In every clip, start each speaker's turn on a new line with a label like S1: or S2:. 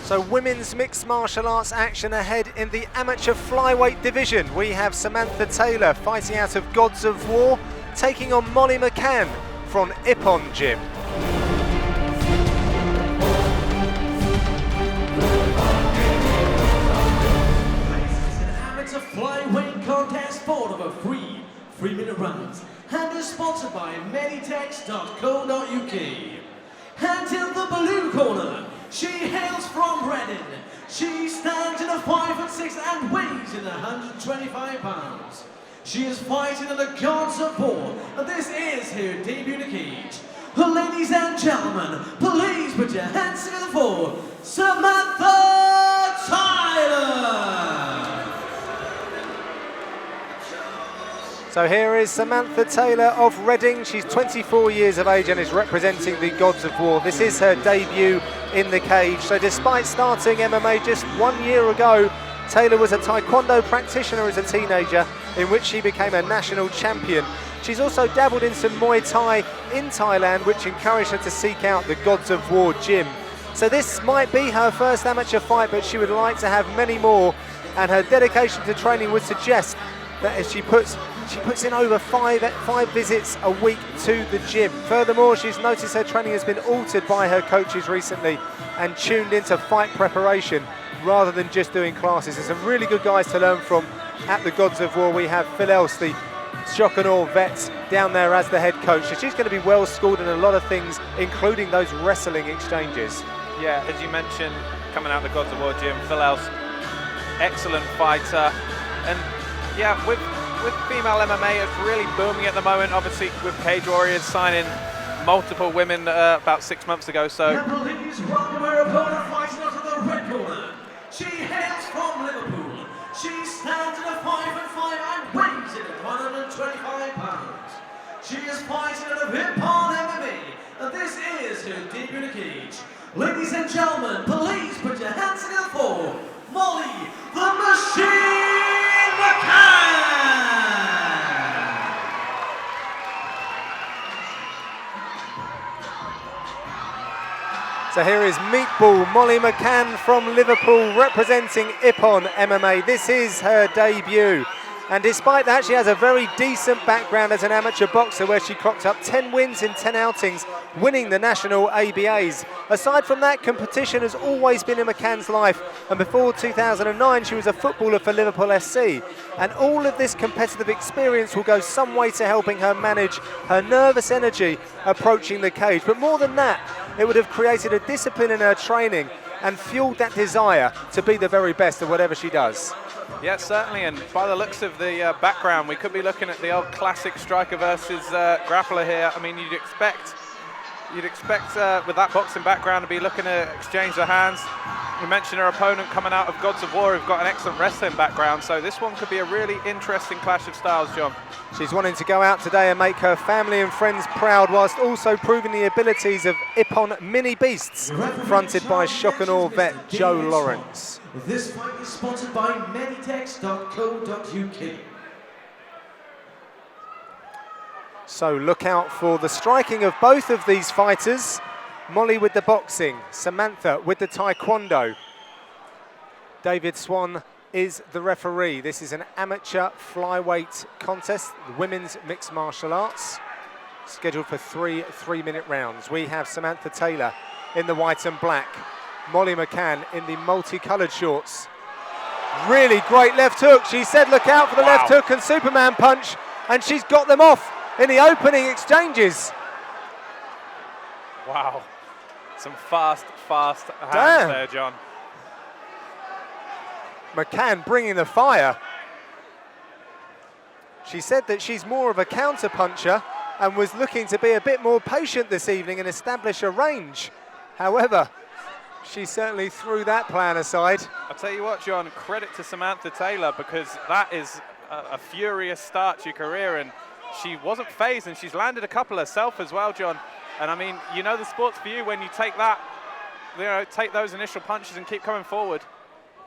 S1: So women's mixed martial arts action ahead in the amateur flyweight division. We have Samantha Taylor fighting out of Gods of War, taking on Molly McCann from Ippon Gym.
S2: It's an amateur flyweight contest fought over 3-minute rounds and is sponsored by Meditex.co.uk. And in the blue corner, she hails from Reading. She stands in a 5'6" and weighs in 125 pounds. She is fighting in the Gods of War, and this is her debut in the cage. Ladies and gentlemen, please put your hands together for Samantha Taylor!
S1: So here is Samantha Taylor of Reading. She's 24 years of age and is representing the Gods of War. This is her debut in the cage. So despite starting MMA just 1 year ago, Taylor was a Taekwondo practitioner as a teenager, in which she became a national champion. She's also dabbled in some Muay Thai in Thailand, which encouraged her to seek out the Gods of War gym. So this might be her first amateur fight, but she would like to have many more, and her dedication to training would suggest that as she puts in over five visits a week to the gym. Furthermore, she's noticed her training has been altered by her coaches recently and tuned into fight preparation rather than just doing classes. There's some really good guys to learn from at the Gods of War. We have Phil Else, the shock and awe vet, down there as the head coach. So she's going to be well schooled in a lot of things, including those wrestling exchanges.
S3: Yeah, as you mentioned, coming out of the Gods of War gym, Phil Else, excellent fighter. And yeah, with female MMA, it's really booming at the moment. Obviously, with Cage Warriors signing multiple women about 6 months ago. So.
S2: Please welcome her opponent fighting out of the red corner. She hails from Liverpool. She stands at a 5'5" and weighs in at 125 pounds. She is fighting out of Ippon MMA, and this is her debut in the cage. Ladies and gentlemen, please put your hands together for Molly the Machine McCann!
S1: So here is Meatball, Molly McCann from Liverpool, representing Ippon MMA. This is her debut. And despite that, she has a very decent background as an amateur boxer, where she clocked up 10 wins in 10 outings, winning the national ABAs. Aside from that, competition has always been in McCann's life, and before 2009 she was a footballer for Liverpool SC. And all of this competitive experience will go some way to helping her manage her nervous energy approaching the cage. But more than that, it would have created a discipline in her training and fueled that desire to be the very best at whatever she does.
S3: Yeah, certainly, and by the looks of the background, we could be looking at the old classic striker versus grappler here. I mean, you'd expect with that boxing background to be looking to exchange their hands. You mentioned her opponent coming out of Gods of War, who've got an excellent wrestling background, so this one could be a really interesting clash of styles, John.
S1: She's wanting to go out today and make her family and friends proud, whilst also proving the abilities of Ippon mini beasts, fronted by shock and awe vet Joe Lawrence.
S2: This fight is sponsored by Meditex.co.uk.
S1: So look out for the striking of both of these fighters. Molly with the boxing, Samantha with the taekwondo. David Swan is the referee. This is an amateur flyweight contest, women's mixed martial arts, scheduled for three-minute rounds. We have Samantha Taylor in the white and black, Molly McCann in the multicoloured shorts. Really great left hook. She said look out for the left hook and Superman punch, and she's got them off in the opening exchanges.
S3: Wow, some fast hands there, John.
S1: McCann bringing the fire. She said that she's more of a counter puncher and was looking to be a bit more patient this evening and establish a range. However, she certainly threw that plan aside.
S3: I'll tell you what, John, credit to Samantha Taylor, because that is a furious start to your career, and she wasn't phased, and she's landed a couple herself as well, John. And I mean, you know the sport's for you when you take that, you know, take those initial punches and keep coming forward.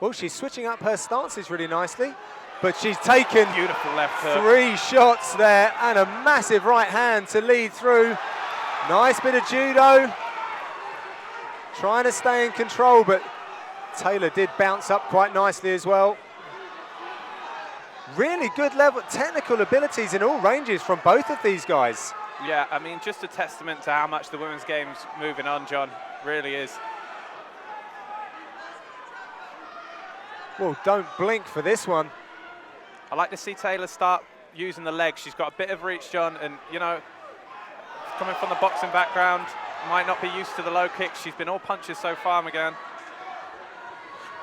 S1: Well, she's switching up her stances really nicely, but she's taken
S3: beautiful left hook.
S1: 3 shots there and a massive right hand to lead through. Nice bit of judo. Trying to stay in control, but Taylor did bounce up quite nicely as well. Really good level, technical abilities in all ranges from both of these guys.
S3: Yeah, I mean, just a testament to how much the women's game's moving on, John. Really is.
S1: Well, don't blink for this one.
S3: I like to see Taylor start using the legs. She's got a bit of reach, John, and, you know, coming from the boxing background, might not be used to the low kicks. She's been all punches so far, McCann.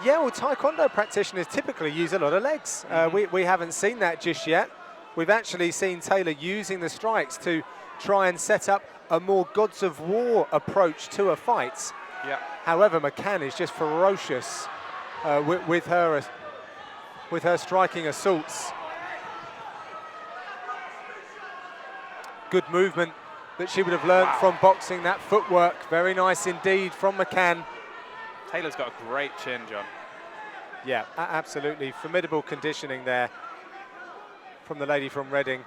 S1: Yeah, well, Taekwondo practitioners typically use a lot of legs. We haven't seen that just yet. We've actually seen Taylor using the strikes to try and set up a more Gods of War approach to a fight.
S3: Yeah.
S1: However, McCann is just ferocious with her striking assaults. Good movement that she would have learned from boxing, that footwork. Very nice indeed from McCann.
S3: Taylor's got a great chin, John.
S1: Yeah, absolutely. Formidable conditioning there from the lady from Reading.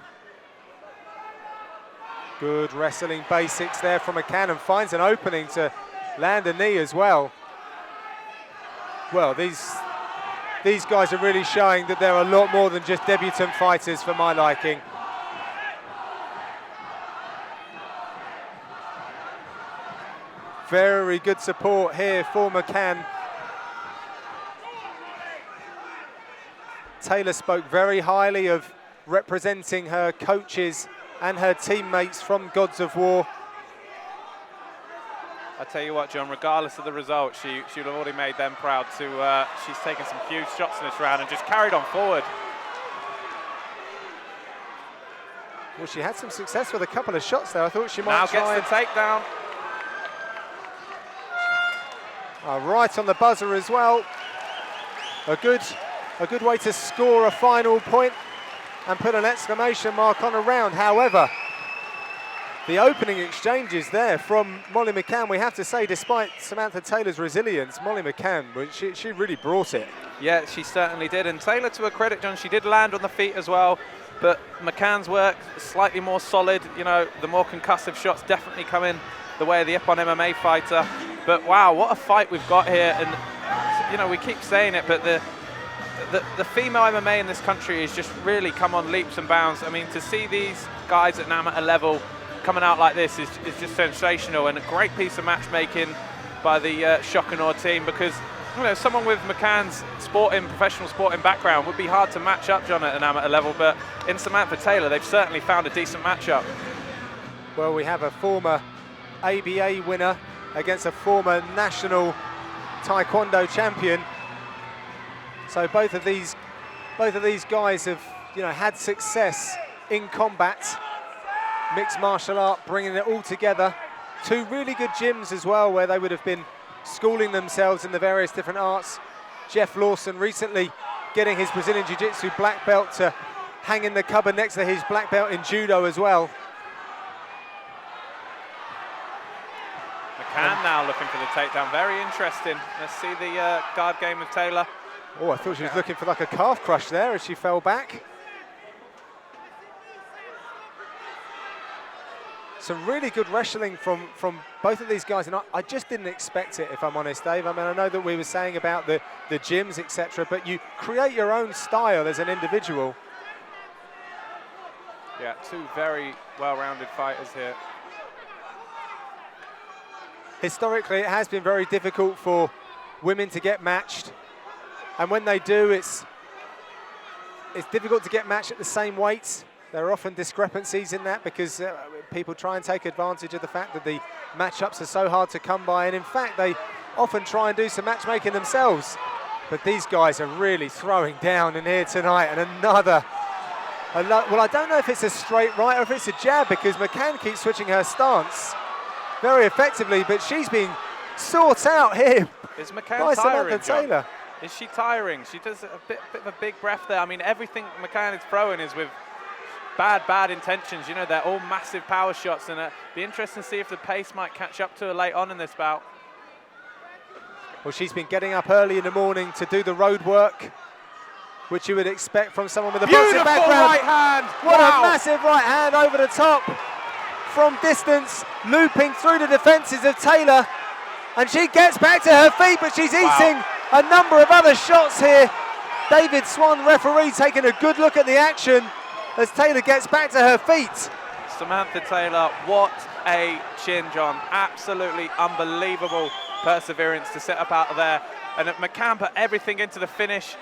S1: Good wrestling basics there from McCann, and finds an opening to land a knee as well. Well, these guys are really showing that they're a lot more than just debutant fighters for my liking. Very good support here for McCann. Taylor spoke very highly of representing her coaches and her teammates from Gods of War.
S3: I tell you what, John, regardless of the result, she would have already made them proud. She's taken some huge shots in this round and just carried on forward.
S1: Well, she had some success with a couple of shots there. I thought she might try.
S3: Now gets the takedown.
S1: Right on the buzzer as well. A good way to score a final point and put an exclamation mark on a round. However, the opening exchanges there from Molly McCann, we have to say, despite Samantha Taylor's resilience, Molly McCann, she really brought it.
S3: Yeah, she certainly did. And Taylor, to her credit, John, she did land on the feet as well. But McCann's work, slightly more solid. You know, the more concussive shots definitely come in the way of the Ippon MMA fighter. But wow, what a fight we've got here. And, you know, we keep saying it, but the female MMA in this country has just really come on leaps and bounds. I mean, to see these guys at an amateur level coming out like this is just sensational, and a great piece of matchmaking by the Shokanor team, because, you know, someone with McCann's professional sporting background would be hard to match up, John, at an amateur level, but in Samantha Taylor, they've certainly found a decent matchup.
S1: Well, we have a former ABA winner against a former national Taekwondo champion. So both of these guys have, you know, had success in combat, mixed martial art, bringing it all together. Two really good gyms as well, where they would have been schooling themselves in the various different arts. Jeff Lawson recently getting his Brazilian Jiu-Jitsu black belt to hang in the cupboard next to his black belt in judo as well.
S3: McCann now looking for the takedown. Very interesting. Let's see the guard game of Taylor.
S1: Oh, I thought she was looking for like a calf crush there as she fell back. Some really good wrestling from both of these guys, and I just didn't expect it, if I'm honest, Dave. I mean, I know that we were saying about the gyms, etc., but you create your own style as an individual.
S3: Yeah, two very well-rounded fighters here.
S1: Historically, it has been very difficult for women to get matched. And when they do, it's difficult to get matched at the same weight. There are often discrepancies in that because people try and take advantage of the fact that the matchups are so hard to come by. And in fact, they often try and do some matchmaking themselves. But these guys are really throwing down in here tonight. And another, well, I don't know if it's a straight right or if it's a jab, because McCann keeps switching her stance very effectively, but she's being sought out here
S3: Is McCann
S1: by
S3: tiring,
S1: Samantha Taylor.
S3: Is she tiring? She does a bit of a big breath there. I mean, everything McCann is throwing is with bad intentions. You know, they're all massive power shots, and it'd be interesting to see if the pace might catch up to her late on in this bout.
S1: Well, she's been getting up early in the morning to do the road work, which you would expect from someone with a boxing background.
S3: Right hand!
S1: What
S3: Wow.
S1: a massive right hand over the top from distance, looping through the defences of Taylor. And she gets back to her feet, but she's eating a number of other shots here. David Swan, referee, taking a good look at the action as Taylor gets back to her feet.
S3: Samantha Taylor, what a chin, John. Absolutely unbelievable perseverance to set up out of there. And McCann put everything into the finish.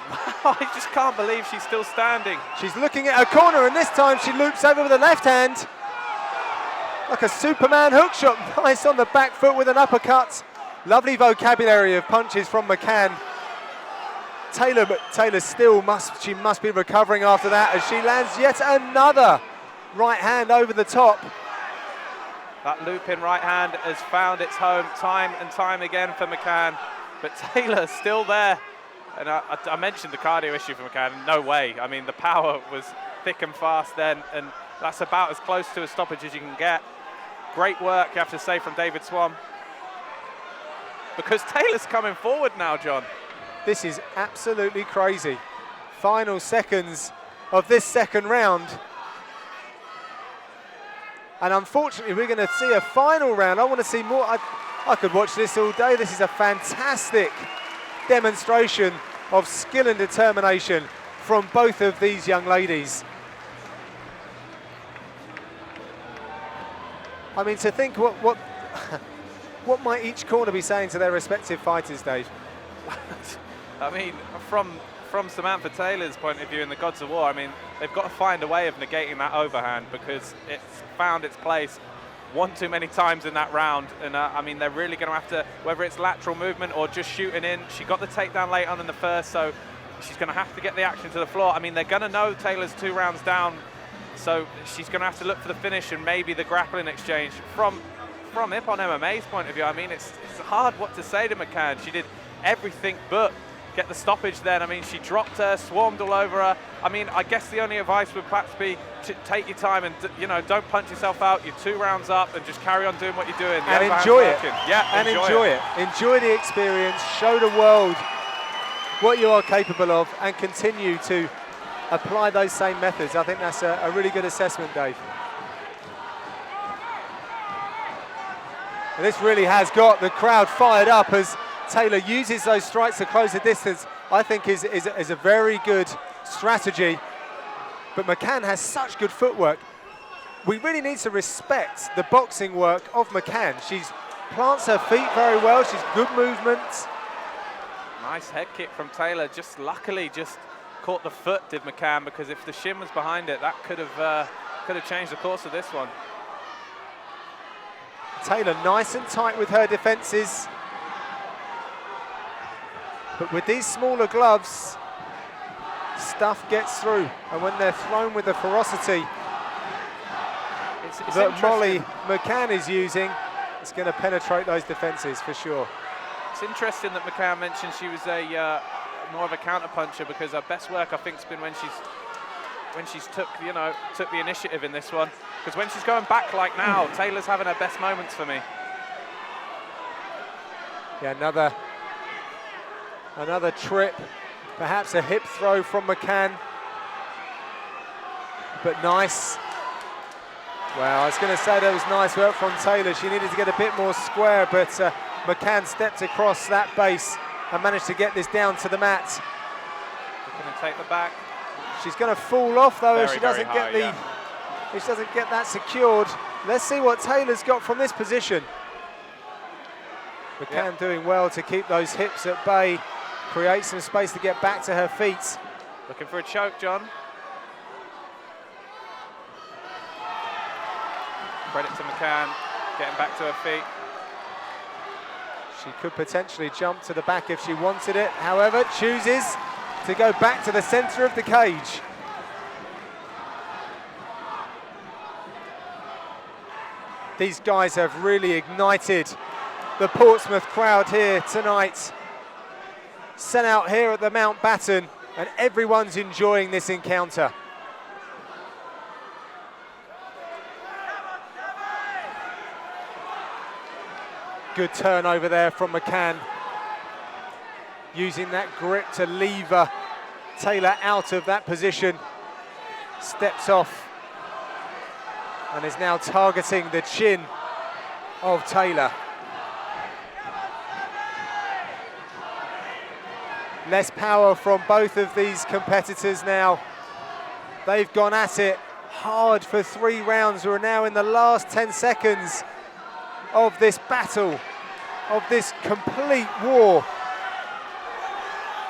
S3: I just can't believe she's still standing.
S1: She's looking at her corner, and this time she loops over with the left hand. Like a Superman hook shot. Nice on the back foot with an uppercut. Lovely vocabulary of punches from McCann. Taylor still must be recovering after that as she lands yet another right hand over the top.
S3: That loop-in right hand has found its home time and time again for McCann, but Taylor's still there. And I mentioned the cardio issue for McCann. No way. I mean, the power was thick and fast then, and that's about as close to a stoppage as you can get. Great work, you have to say, from David Swan. Because Taylor's coming forward now, John.
S1: This is absolutely crazy. Final seconds of this second round. And unfortunately, we're going to see a final round. I want to see more. I could watch this all day. This is a fantastic demonstration of skill and determination from both of these young ladies. I mean, to think what might each corner be saying to their respective fighters, Dave?
S3: I mean, from Samantha Taylor's point of view in the Gods of War, I mean, they've got to find a way of negating that overhand because it's found its place one too many times in that round. And I mean, they're really going to have to, whether it's lateral movement or just shooting in. She got the takedown late on in the first, so she's going to have to get the action to the floor. I mean, they're going to know Taylor's 2 rounds down, so she's going to have to look for the finish and maybe the grappling exchange. From Ippon MMA's point of view, I mean, it's hard what to say to McCann. She did everything but get the stoppage then. I mean, she dropped her, swarmed all over her. I mean, I guess the only advice would perhaps be to take your time and, you know, don't punch yourself out. You're 2 rounds up and just carry on doing what you're doing.
S1: And enjoy it.
S3: Yeah,
S1: and enjoy it. Enjoy the experience. Show the world what you are capable of and continue to apply those same methods. I think that's a really good assessment, Dave. And this really has got the crowd fired up as Taylor uses those strikes to close the distance. I think is a very good strategy. But McCann has such good footwork. We really need to respect the boxing work of McCann. She plants her feet very well. She's good movement.
S3: Nice head kick from Taylor. Just luckily just caught the foot, did McCann, because if the shin was behind it, that could have changed the course of this one.
S1: Taylor nice and tight with her defences. But with these smaller gloves, stuff gets through. And when they're thrown with the ferocity that Molly McCann is using, it's going to penetrate those defences for sure.
S3: It's interesting that McCann mentioned she was a more of a counter-puncher, because her best work, I think, has been when she's took the initiative in this one. Because when she's going back like now, Taylor's having her best moments for me.
S1: Yeah, another trip, perhaps a hip throw from McCann, but nice. Well, I was going to say that was nice work from Taylor. She needed to get a bit more square, but McCann stepped across that base and managed to get this down to the mat.
S3: Looking to take the back.
S1: She's going to fall off though if she doesn't get if she doesn't get that secured. Let's see what Taylor's got from this position. McCann doing well to keep those hips at bay, create some space to get back to her feet.
S3: Looking for a choke, John. Credit to McCann, getting back to her feet.
S1: She could potentially jump to the back if she wanted it, however, chooses to go back to the centre of the cage. These guys have really ignited the Portsmouth crowd here tonight. Sent out here at the Mountbatten, and everyone's enjoying this encounter. Good turnover there from McCann, using that grip to lever Taylor out of that position. Steps off and is now targeting the chin of Taylor. Less power from both of these competitors now. They've gone at it hard for 3 rounds. We're now in the last 10 seconds of this battle, of this complete war.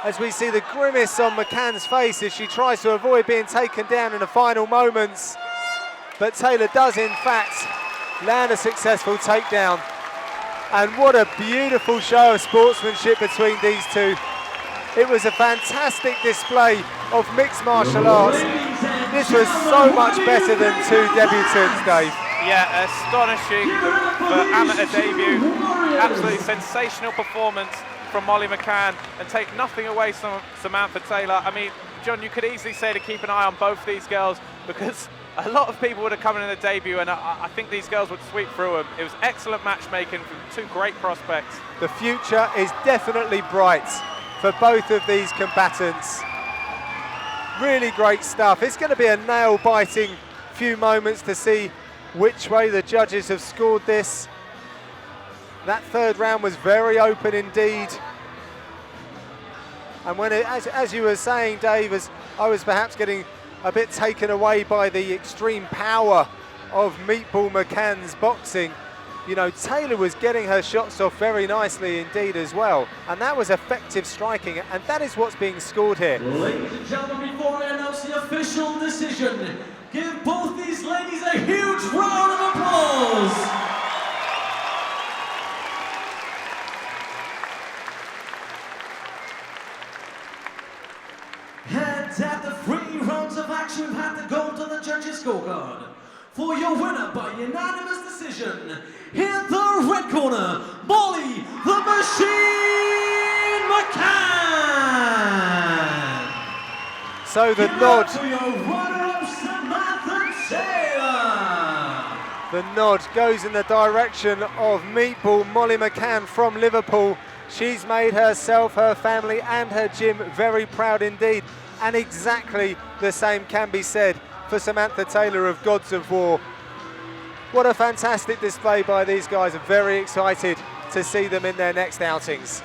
S1: As we see the grimace on McCann's face as she tries to avoid being taken down in the final moments. But Taylor does in fact land a successful takedown. And what a beautiful show of sportsmanship between these two. It was a fantastic display of mixed martial arts. This was so much better than 2 debutants, Dave.
S3: Yeah, astonishing for amateur debut. Absolutely sensational performance from Molly McCann, and take nothing away from Samantha Taylor. I mean, John, you could easily say to keep an eye on both these girls, because a lot of people would have come in the debut, and I think these girls would sweep through them. It was excellent matchmaking from 2 great prospects.
S1: The future is definitely bright for both of these combatants. Really great stuff. It's going to be a nail-biting few moments to see which way the judges have scored this. That 3rd round was very open indeed. And when as you were saying, Dave, as I was perhaps getting a bit taken away by the extreme power of Meatball McCann's boxing, you know, Taylor was getting her shots off very nicely indeed as well. And that was effective striking, and that is what's being scored here.
S2: Ladies and gentlemen, before I announce the official decision, give both these ladies a huge round of applause. And after 3 rounds of action, we've had to go to the judges' scorecard. For your winner by unanimous decision, in the red corner, Molly the Machine McCann.
S1: So the
S2: Give it
S1: nod,
S2: up for your runner-up, Samantha Taylor.
S1: the nod goes in the direction of Meatball Molly McCann from Liverpool. She's made herself, her family and her gym very proud indeed. And exactly the same can be said for Samantha Taylor of Gods of War. What a fantastic display by these guys. I'm very excited to see them in their next outings.